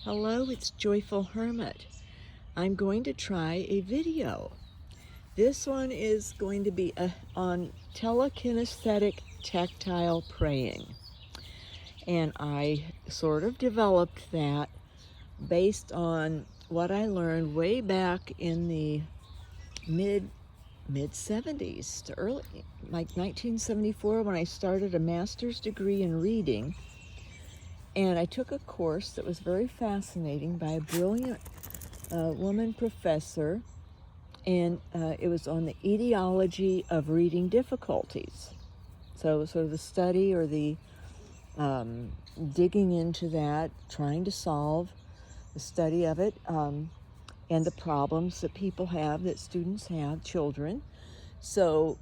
Hello, it's Joyful Hermit. I'm going to try a video. This one is going to be on telekinesthetic tactile praying. And I sort of developed that based on what I learned way back in the mid 70s to early, like 1974, when I started a master's degree in reading. And I took a course that was very fascinating by a brilliant woman professor, and it was on the etiology of reading difficulties. So sort of the study or the digging into that, trying to solve the study of it, and the problems that people have, that students have, children. So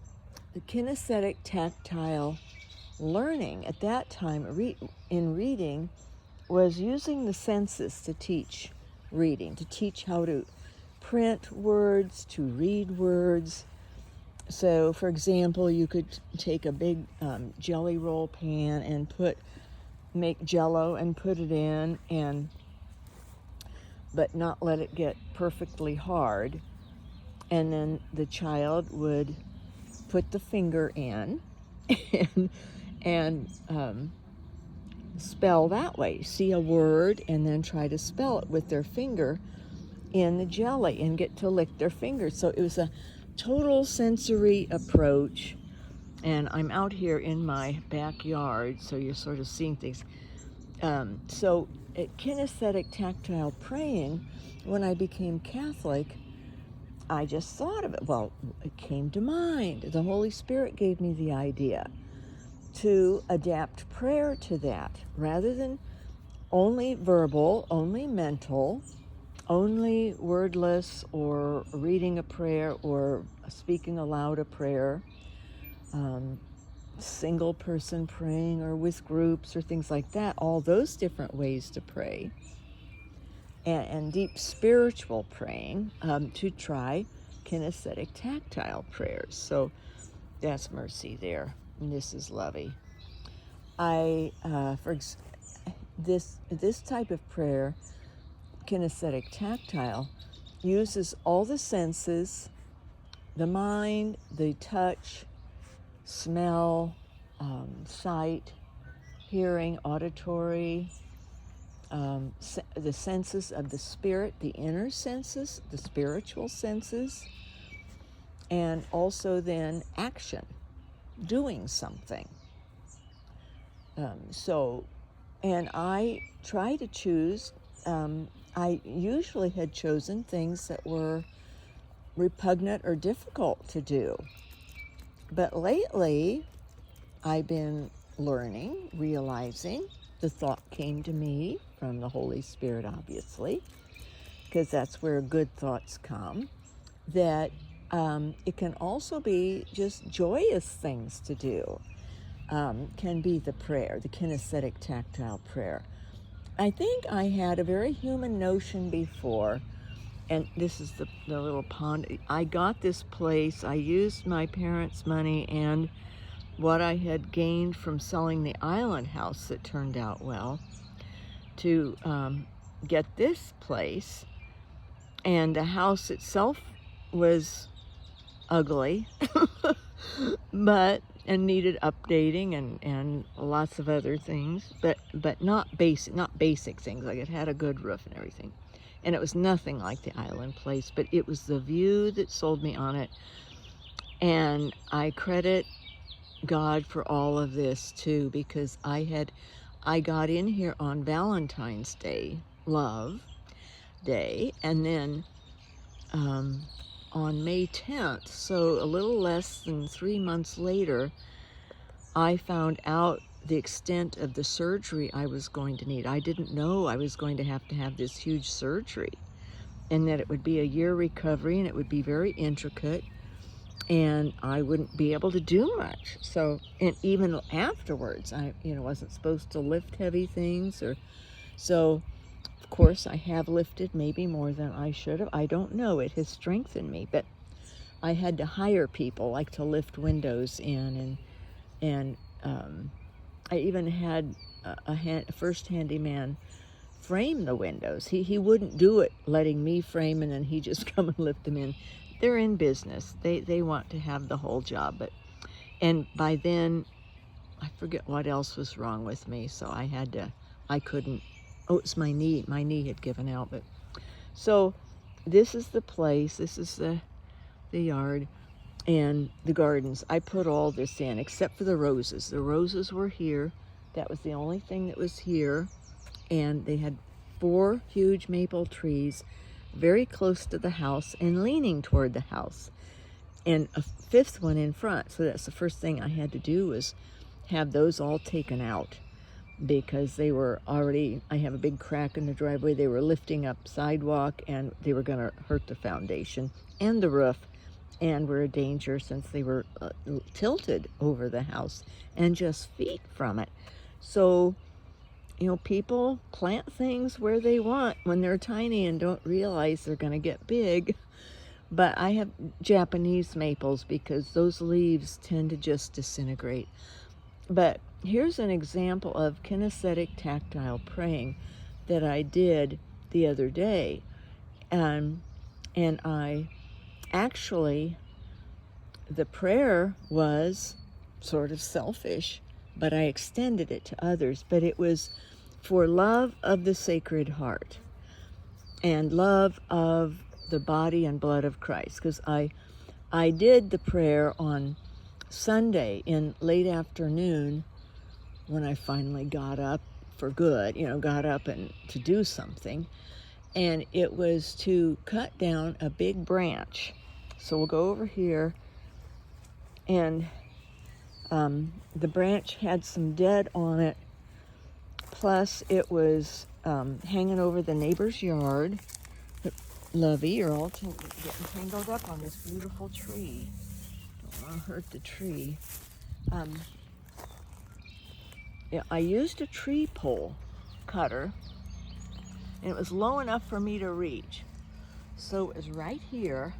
the kinesthetic tactile learning at that time in reading was using the senses to teach reading, to teach how to print words, to read words. So, for example, you could take a big jelly roll pan and make Jello and put it in, but not let it get perfectly hard. And then the child would put the finger in and spell that way. See a word and then try to spell it with their finger in the jelly and get to lick their fingers. So it was a total sensory approach. And I'm out here in my backyard, so you're sort of seeing things. So at kinesthetic tactile praying, when I became Catholic, I just thought of it. Well, it came to mind. The Holy Spirit gave me the idea to adapt prayer to that, rather than only verbal, only mental, only wordless, or reading a prayer or speaking aloud a prayer, single person praying or with groups or things like that, all those different ways to pray, and deep spiritual praying, to try kinesthetic tactile prayers. So that's Mercy there, and this is Lovey. This type of prayer, kinesthetic tactile, uses all the senses, the mind, the touch, smell, sight, hearing, auditory, the senses of the spirit, the inner senses, the spiritual senses, and also then action, doing something. And I try to choose, I usually had chosen things that were repugnant or difficult to do. But lately, I've been learning, realizing, the thought came to me from the Holy Spirit, obviously, because that's where good thoughts come, that it can also be just joyous things to do. Can be the prayer, the kinesthetic tactile prayer. I think I had a very human notion before, and this is the little pond. I got this place, I used my parents' money and what I had gained from selling the island house that turned out well to get this place. And the house itself was ugly, and needed updating and lots of other things, but not basic things. Like, it had a good roof and everything, and it was nothing like the island place, but it was the view that sold me on it. And I credit God for all of this too, because I got in here on Valentine's Day, Love Day, and then on May 10th, so a little less than 3 months later, I found out the extent of the surgery I was going to need. I didn't know I was going to have this huge surgery, and that it would be a year recovery, and it would be very intricate, and I wouldn't be able to do much. So, and even afterwards, I wasn't supposed to lift heavy things, so. Of course, I have lifted maybe more than I should have. I don't know. It has strengthened me, but I had to hire people, like, to lift windows in, and I even had a first handyman frame the windows. He wouldn't do it letting me frame and then he just come and lift them in. They're in business. They want to have the whole job. And by then, I forget what else was wrong with me, so I couldn't, oh, it's my knee. My knee had given out. But so this is the place, this is the yard and the gardens. I put all this in except for the roses. The roses were here. That was the only thing that was here. And they had 4 huge maple trees very close to the house and leaning toward the house, and a 5th one in front. So that's the first thing I had to do, was have those all taken out, because they were already, I have a big crack in the driveway. They were lifting up sidewalk and they were going to hurt the foundation and the roof, and were a danger since they were tilted over the house and just feet from it. So, you know, people plant things where they want when they're tiny and don't realize they're going to get big. But I have Japanese maples because those leaves tend to just disintegrate. But here's an example of kinesthetic tactile praying that I did the other day. And I actually, the prayer was sort of selfish, but I extended it to others. But it was for love of the Sacred Heart and love of the body and blood of Christ. Because I did the prayer on Sunday in late afternoon when I finally got up for good, you know, got up and to do something. And it was to cut down a big branch. So we'll go over here, and the branch had some dead on it, plus it was hanging over the neighbor's yard. But Lovey, you're all getting tangled up on this beautiful tree. Don't want to hurt the tree. Yeah, I used a tree pole cutter, and it was low enough for me to reach. So it was right here,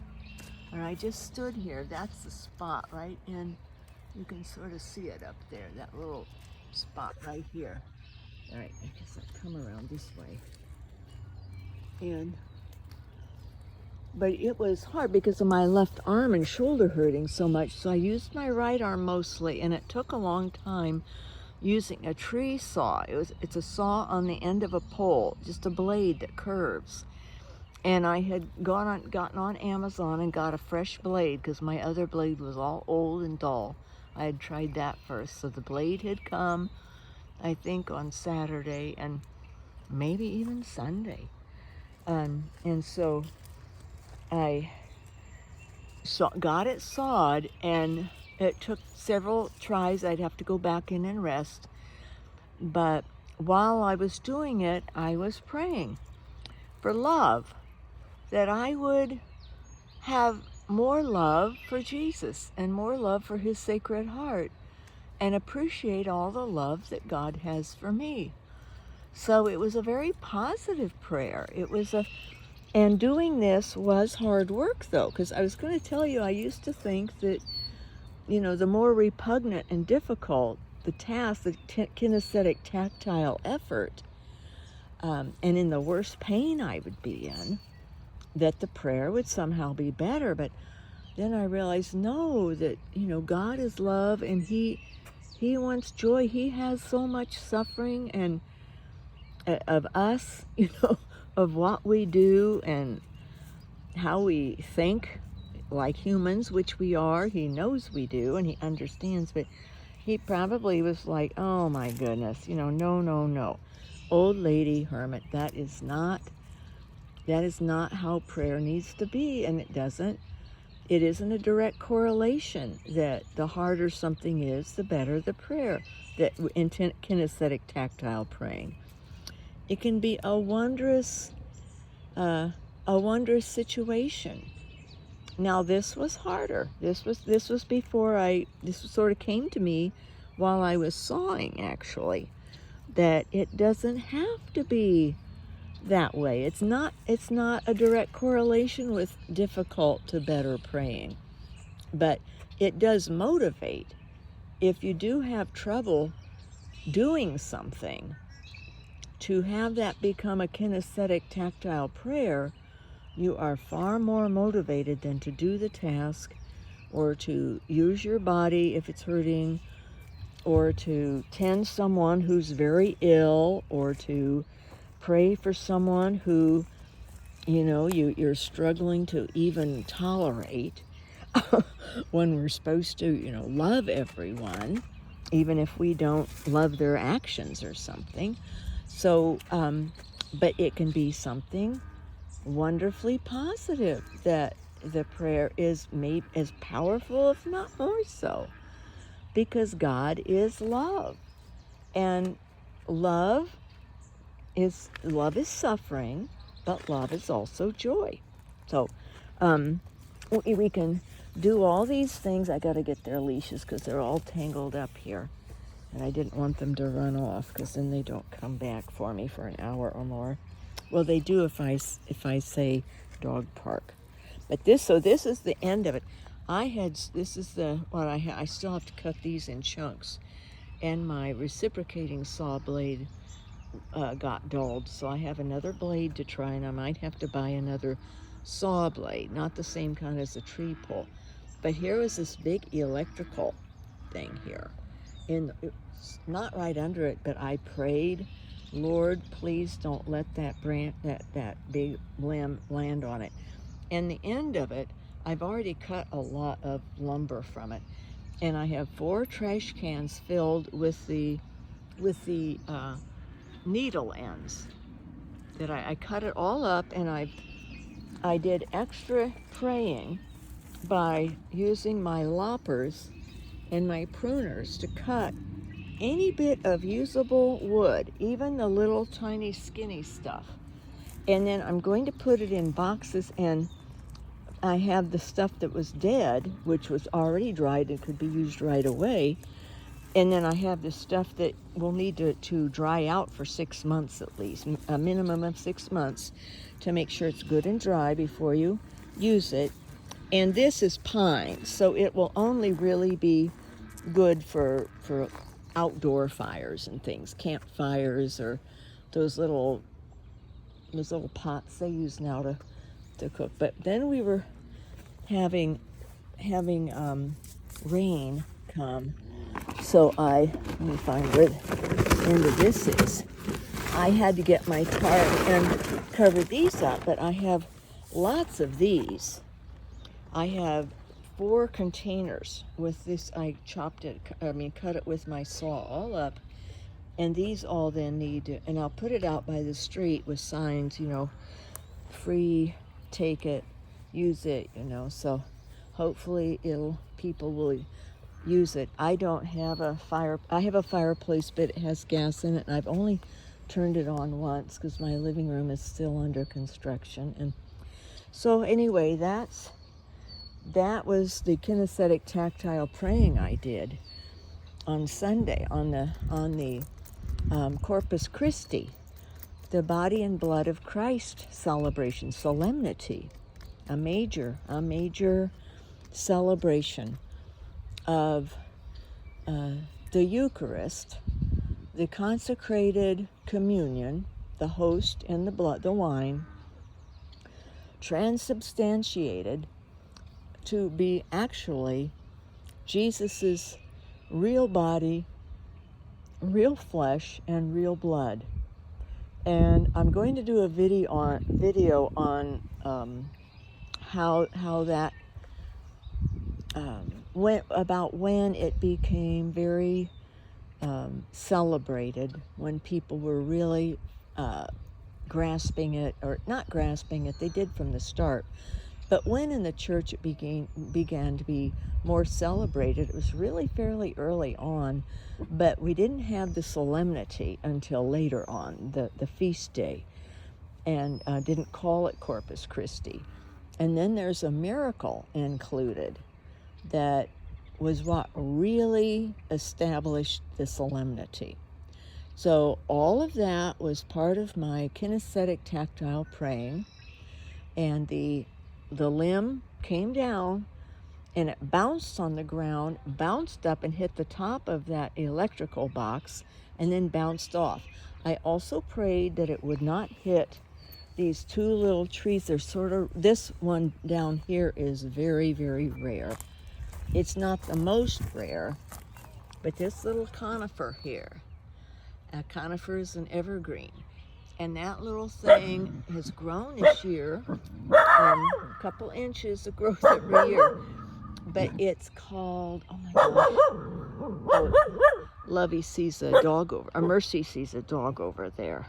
and I just stood here. That's the spot, right? And you can sort of see it up there, that little spot right here. All right, I guess I'll come around this way. But it was hard because of my left arm and shoulder hurting so much, so I used my right arm mostly, and it took a long time using a tree saw. It's a saw on the end of a pole, just a blade that curves. And I had gotten on Amazon and got a fresh blade because my other blade was all old and dull. I had tried that first. So the blade had come, I think, on Saturday and maybe even Sunday. And so I got it sawed, and it took several tries. I'd have to go back in and rest. But while I was doing it, I was praying for love, that I would have more love for Jesus and more love for his Sacred Heart, and appreciate all the love that God has for me. So it was a very positive prayer. And doing this was hard work, though, because I was going to tell you, I used to think that, you know, the more repugnant and difficult the task, the kinesthetic tactile effort, and in the worst pain I would be in, that the prayer would somehow be better. But then I realized, no, that, you know, God is love, and he wants joy. He has so much suffering and of us, you know, of what we do and how we think like humans, which we are. He knows we do, and he understands, but he probably was like, oh my goodness, you know, no. Old lady Hermit, that is not how prayer needs to be, and it isn't a direct correlation that the harder something is, the better the prayer, that in kinesthetic tactile praying. It can be a wondrous situation. Now this was harder. This was before this sort of came to me while I was sawing, actually, that it doesn't have to be that way. It's not a direct correlation with difficult to better praying, but it does motivate. If you do have trouble doing something, to have that become a kinesthetic tactile prayer, you are far more motivated than to do the task or to use your body if it's hurting, or to tend someone who's very ill, or to pray for someone who, you're struggling to even tolerate when we're supposed to, love everyone, even if we don't love their actions or something. So, but it can be something wonderfully positive, that the prayer is made as powerful, if not more so, because God is love, and love is suffering, but love is also joy. So we can do all these things. I got to get their leashes because they're all tangled up here, and I didn't want them to run off, because then they don't come back for me for an hour or more. Well, they do if I say dog park. But this is the end of it. I still have to cut these in chunks, and my reciprocating saw blade got dulled, so I have another blade to try, and I might have to buy another saw blade, not the same kind as the tree pull. But here was this big electrical thing here, and it's not right under it, but I prayed, Lord, please don't let that big limb land on it. And the end of it, I've already cut a lot of lumber from it, and I have 4 trash cans filled with the needle ends that I cut it all up, and I did extra praying by using my loppers and my pruners to cut any bit of usable wood, even the little tiny skinny stuff. And then I'm going to put it in boxes, and I have the stuff that was dead, which was already dried and could be used right away. And then I have the stuff that will need to dry out for 6 months at least, a minimum of 6 months, to make sure it's good and dry before you use it. And this is pine, so it will only really be good for outdoor fires and things, campfires, or those little pots they use now to cook. But then we were having rain come, so let me find where the end of this is. I had to get my tarp and cover these up, but I have lots of these. I have 4 containers with this. I cut it with my saw all up, and these all then need to, and I'll put it out by the street with signs, free, take it, use it, so hopefully people will use it. I don't have I have a fireplace, but it has gas in it, and I've only turned it on once because my living room is still under construction. And so anyway, that was the kinesthetic tactile praying I did on Sunday on the Corpus Christi, the body and blood of Christ celebration, solemnity, a major celebration of the Eucharist, the consecrated communion, the host and the blood, the wine, transubstantiated to be actually Jesus's real body, real flesh, and real blood. And I'm going to do a video on how that when it became very celebrated, when people were really grasping it, or not grasping it, they did from the start. But when in the church it began to be more celebrated, it was really fairly early on, but we didn't have the solemnity until later on, the feast day, and didn't call it Corpus Christi. And then there's a miracle included that was what really established the solemnity. So all of that was part of my kinesthetic tactile praying, and the limb came down, and it bounced on the ground, bounced up and hit the top of that electrical box, and then bounced off. I also prayed that it would not hit these two little trees. They're sort of, this one down here is very, very rare. It's not the most rare, but this little conifer here, a conifer is an evergreen. And that little thing has grown this year, a couple inches of growth every year. But it's called, oh my gosh, oh, Lovey sees a dog over, or Mercy sees a dog over there.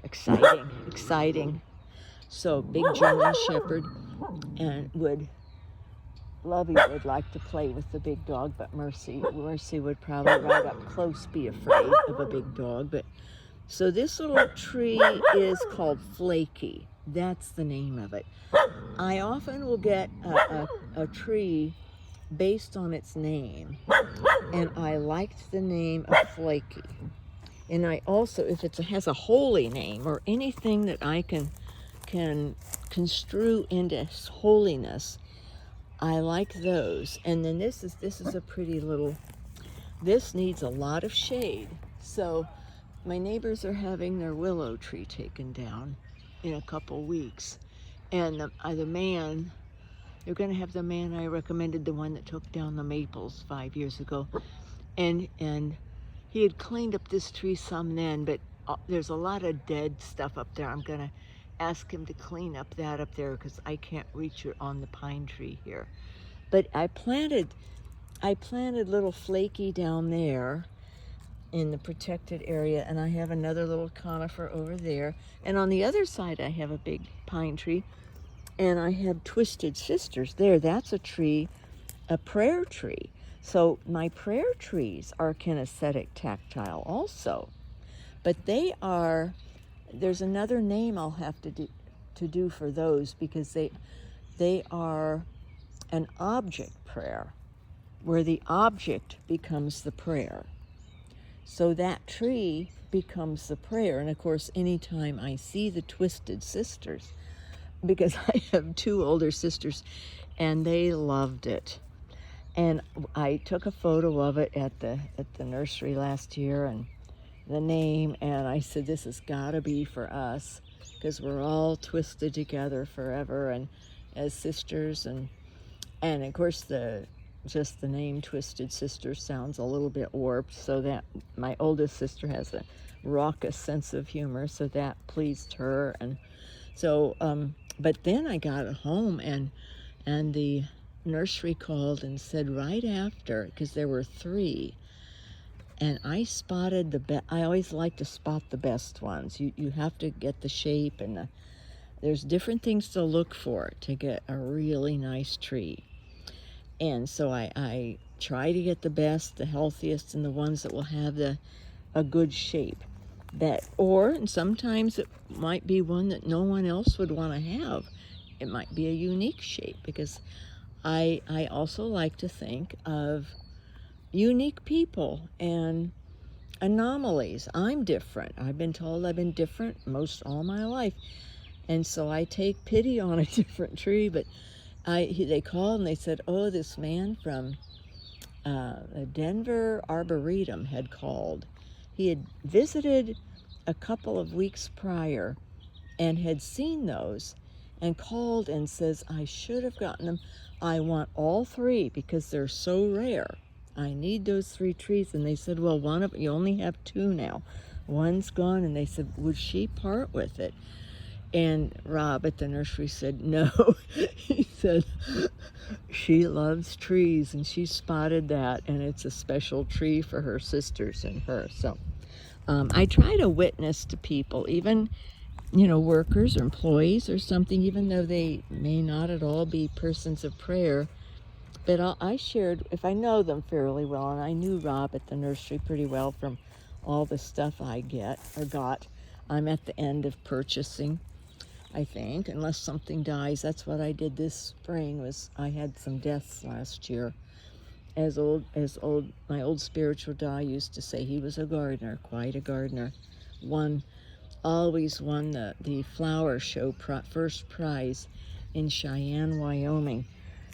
Exciting, exciting. So big German Shepherd, and Lovey would like to play with the big dog, but Mercy would probably right up close be afraid of a big dog. But so this little tree is called Flaky. That's the name of it. I often will get a tree based on its name, and I liked the name of Flaky. And I also, if it has a holy name or anything that I can construe into holiness, I like those. And then this is a pretty little, this needs a lot of shade. So my neighbors are having their willow tree taken down in a couple weeks. And the man, they're going to have the man I recommended, the one that took down the maples 5 years ago. And he had cleaned up this tree some then, but there's a lot of dead stuff up there. I'm going to ask him to clean up that up there because I can't reach it on the pine tree here. But I planted little Flaky down there in the protected area, and I have another little conifer over there. And on the other side, I have a big pine tree, and I have Twisted Sisters there. That's a tree, a prayer tree. So my prayer trees are kinesthetic tactile also, but there's another name I'll have to do for those, because they are an object prayer, where the object becomes the prayer. So that tree becomes the prayer. And of course, anytime I see the Twisted Sisters, because I have 2 older sisters, and they loved it. And I took a photo of it at the nursery last year, and the name, and I said, this has got to be for us, because we're all twisted together forever and as sisters. And of course just the name Twisted Sisters sounds a little bit warped, so that my oldest sister has a raucous sense of humor, so that pleased her. And so but then I got it home, and the nursery called and said right after, because there were 3, and I spotted I always like to spot the best ones. You have to get the shape, and there's different things to look for to get a really nice tree. And so I try to get the best, the healthiest, and the ones that will have a good shape. And sometimes it might be one that no one else would want to have. It might be a unique shape, because I also like to think of unique people and anomalies. I'm different. I've been told I've been different most all my life. And so I take pity on a different tree. But they called and they said, oh, this man from the Denver Arboretum had called. He had visited a couple of weeks prior and had seen those, and called and says, I should have gotten them. I want all 3 because they're so rare. I need those 3 trees. And they said, well, you only have 2 now. One's gone. And they said, would she part with it? And Rob at the nursery said, no. He said, she loves trees, and she spotted that, and it's a special tree for her sisters and her. So I try to witness to people, even workers or employees or something, even though they may not at all be persons of prayer. But I shared, if I know them fairly well, and I knew Rob at the nursery pretty well from all the stuff I got. I'm at the end of purchasing, I think, unless something dies. That's what I did this spring. I had some deaths last year. As my old spiritual guy used to say, he was a gardener, quite a gardener. Always won the flower show first prize in Cheyenne, Wyoming,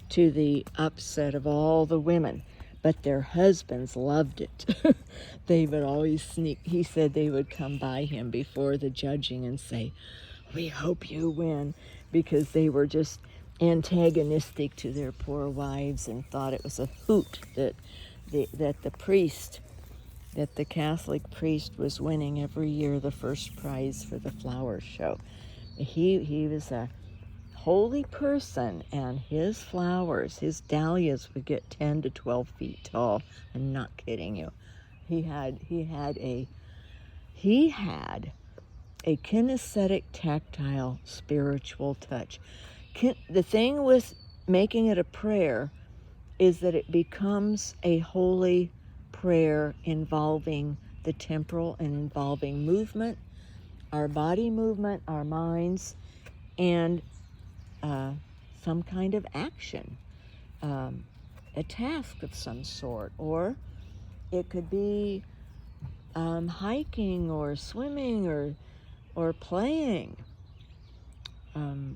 to the upset of all the women. but their husbands loved it. They would always sneak. He said they would come by him before the judging and say, "We hope you win," because they were just antagonistic to their poor wives and thought it was a hoot that the priest, that the Catholic priest was winning every year the first prize for the flower show. He was a holy person, and his flowers, his dahlias, would get 10 to 12 feet tall. I'm not kidding you. He had a kinesthetic, tactile, spiritual touch. The thing with making it a prayer is that it becomes a holy prayer involving the temporal and involving movement, our body movement, our minds, and some kind of action, a task of some sort, or it could be hiking or swimming or playing,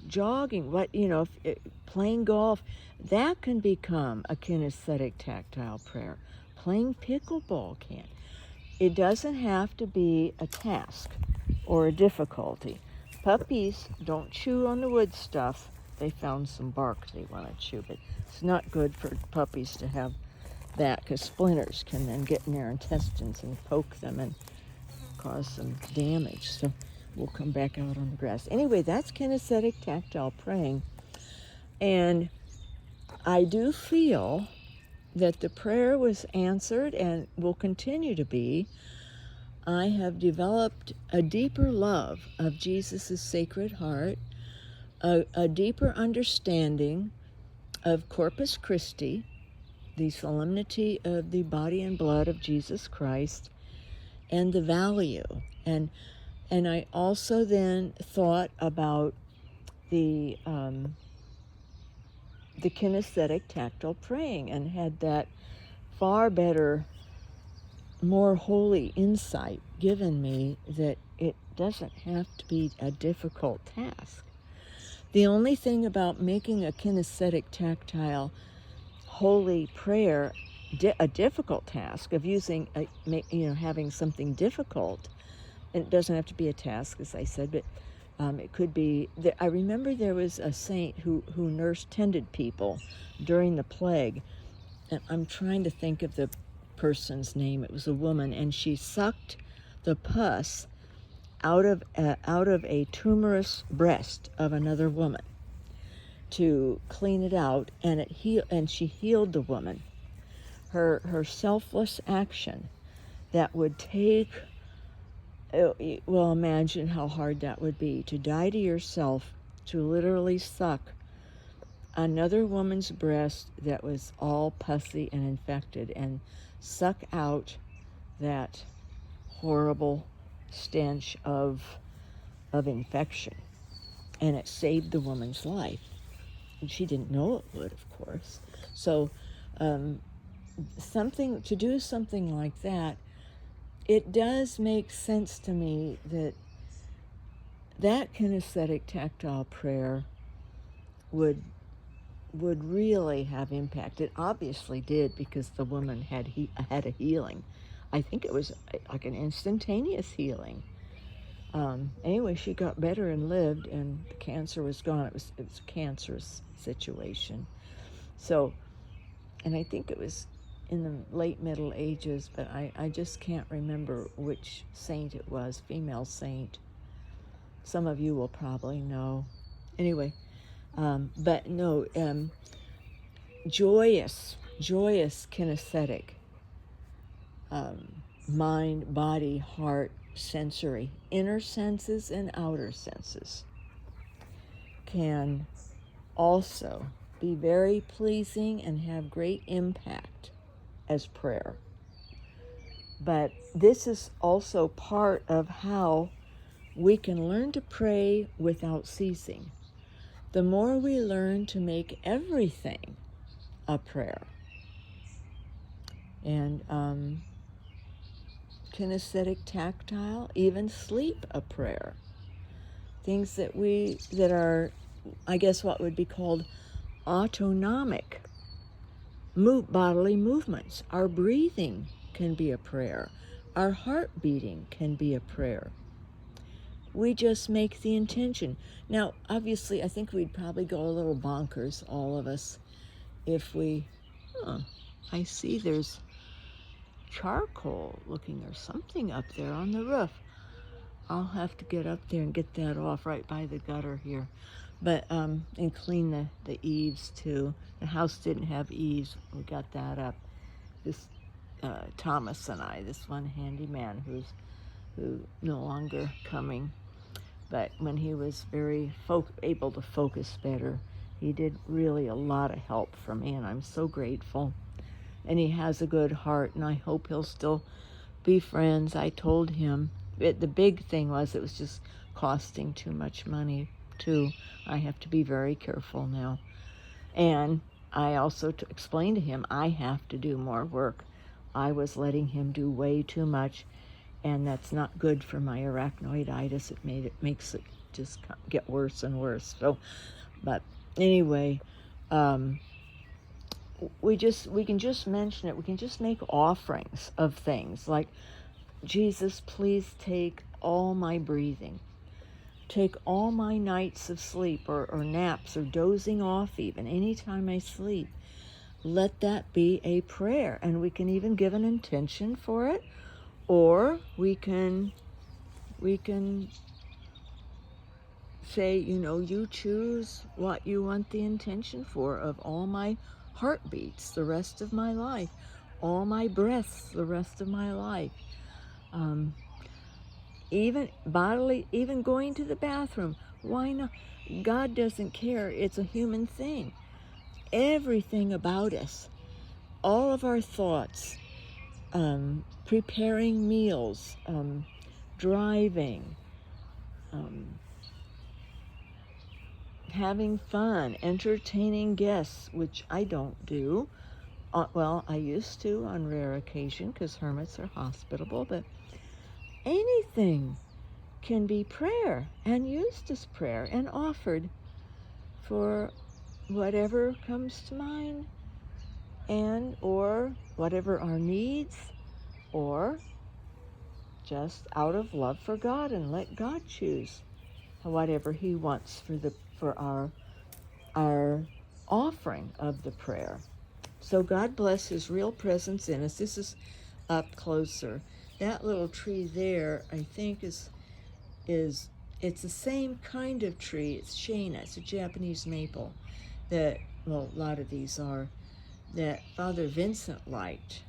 jogging, playing golf. That can become a kinesthetic, tactile prayer. Playing pickleball can. It doesn't have to be a task or a difficulty. Puppies don't chew on the wood stuff. They found some bark they want to chew, but it's not good for puppies to have that, because splinters can then get in their intestines and poke them and cause some damage. So we'll come back out on the grass. Anyway, that's kinesthetic, tactile praying. And I do feel that the prayer was answered and will continue to be. I have developed a deeper love of Jesus' Sacred Heart, a deeper understanding of Corpus Christi, the solemnity of the body and blood of Jesus Christ, and the value. And I also then thought about the kinesthetic, tactile praying, and had that far better, more holy insight given me that it doesn't have to be a difficult task. The only thing about making a kinesthetic, tactile, holy prayer a difficult task, of using having something difficult, and it doesn't have to be a task, as I said, but it could be. I remember there was a saint who tended people during the plague, and I'm trying to think of the person's name. It was a woman, and she sucked the pus out of a tumorous breast of another woman to clean it out, and she healed the woman. Her selfless action that would take, well, imagine how hard that would be, to die to yourself, to literally suck another woman's breast that was all pussy and infected, and suck out that horrible stench of infection. And it saved the woman's life. And she didn't know it would, of course. So to do something like that, it does make sense to me that kinesthetic, tactile prayer would really have impact. It obviously did, because the woman had a healing. I think it was like an instantaneous healing. Anyway, she got better and lived, and the cancer was gone. It was a cancerous situation. So, and I think it was in the late Middle Ages, but I just can't remember which saint it was, female saint. Some of you will probably know. Anyway, but no, joyous kinesthetic, mind, body, heart, sensory, inner senses and outer senses, can also be very pleasing and have great impact as prayer. But this is also part of how we can learn to pray without ceasing. The more we learn to make everything a prayer, and kinesthetic, tactile, even sleep a prayer. Things that are, I guess, what would be called autonomic bodily movements. Our breathing can be a prayer. Our heart beating can be a prayer. We just make the intention. Now, obviously, I think we'd probably go a little bonkers, all of us, if we... I see there's charcoal looking or something up there on the roof. I'll have to get up there and get that off right by the gutter here. But, and clean the eaves too. The house didn't have eaves. We got that up. This, Thomas and I, this one handyman who's no longer coming. But when he was very able to focus better, he did really a lot of help for me, and I'm so grateful. And he has a good heart, and I hope he'll still be friends. I told him, the big thing was it was just costing too much money, too. I have to be very careful now. And I also explained to him I have to do more work. I was letting him do way too much, and that's not good for my arachnoiditis. It makes it just get worse and worse. So, but anyway, we can just mention it. We can just make offerings of things like, Jesus, please take all my breathing. Take all my nights of sleep or naps or dozing off even, anytime I sleep. Let that be a prayer. And we can even give an intention for it. Or we can say, you choose what you want the intention for of all my heartbeats the rest of my life, all my breaths the rest of my life. Even bodily, even going to the bathroom. Why not? God doesn't care. It's a human thing. Everything about us, all of our thoughts, preparing meals, driving, having fun, entertaining guests, which I don't do. Well, I used to on rare occasion because hermits are hospitable, but anything can be prayer and used as prayer and offered for whatever comes to mind, and or whatever our needs, or just out of love for God, and let God choose whatever he wants for our offering of the prayer. So God bless his real presence in us. This is up closer. That little tree there, I think is it's the same kind of tree. It's Shana. It's a Japanese maple that, well, a lot of these are, that Father Vincent liked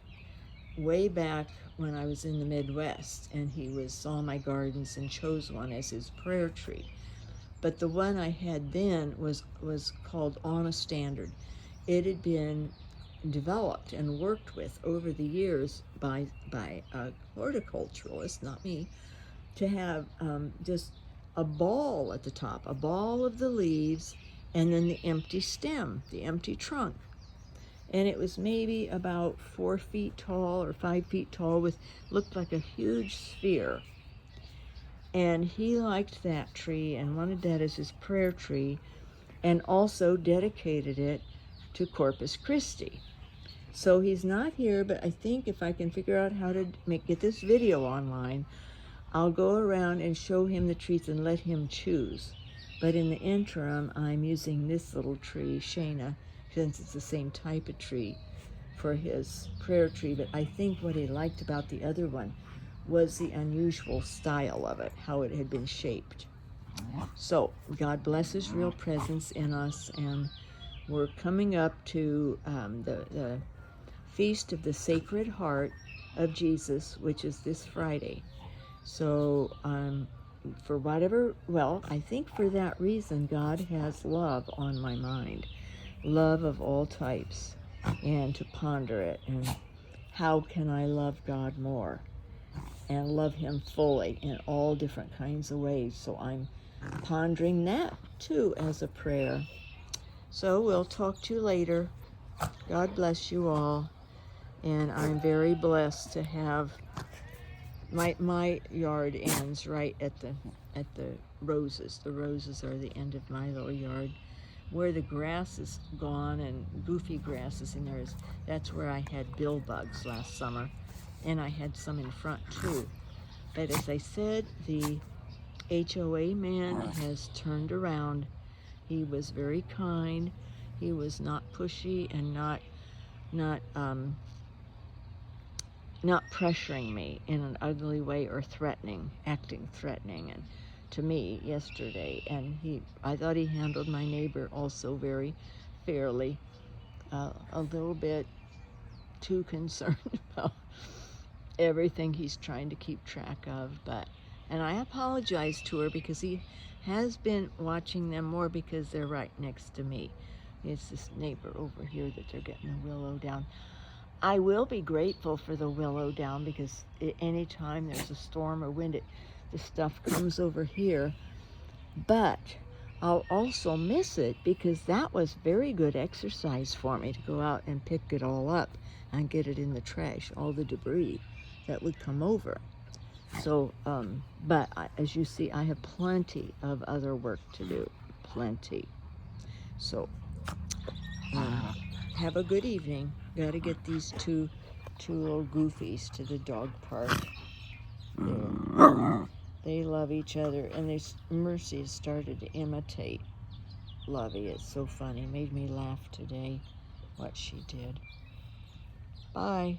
way back when I was in the Midwest, and he saw my gardens and chose one as his prayer tree. But the one I had then was called On a Standard. It had been developed and worked with over the years by a horticulturalist, not me, to have just a ball at the top, a ball of the leaves, and then the empty stem, the empty trunk. And it was maybe about 4 feet tall or 5 feet tall, looked like a huge sphere. And he liked that tree and wanted that as his prayer tree, and also dedicated it to Corpus Christi. So he's not here, but I think if I can figure out how to get this video online, I'll go around and show him the trees and let him choose. But in the interim, I'm using this little tree, Shana, since it's the same type of tree, for his prayer tree. But I think what he liked about the other one was the unusual style of it, how it had been shaped. So God bless his real presence in us, and we're coming up to the Feast of the Sacred Heart of Jesus, which is this Friday. So for whatever, well, I think for that reason, God has love on my mind, love of all types, and to ponder it, and how can I love God more and love him fully in all different kinds of ways. So I'm pondering that too as a prayer. So we'll talk to you later. God bless you all. And I'm very blessed to have my yard ends right at the roses. The roses are the end of my little yard. where the grass is gone and goofy grasses in there, that's where I had bill bugs last summer, and I had some in front too. But as I said, the HOA man has turned around. He was very kind. He was not pushy and not pressuring me in an ugly way or acting threatening and to me yesterday. And I thought he handled my neighbor also very fairly. A little bit too concerned about everything he's trying to keep track of, and I apologize to her because he has been watching them more because they're right next to me. It's this neighbor over here that they're getting the willow down. I will be grateful for the willow down because anytime there's a storm or wind, the stuff comes over here. But I'll also miss it because that was very good exercise for me to go out and pick it all up and get it in the trash, all the debris that would come over. So, as you see, I have plenty of other work to do, plenty. So, have a good evening. Got to get these two little goofies to the dog park. They love each other, and Mercy started to imitate Lovey. It's so funny. Made me laugh today what she did. Bye.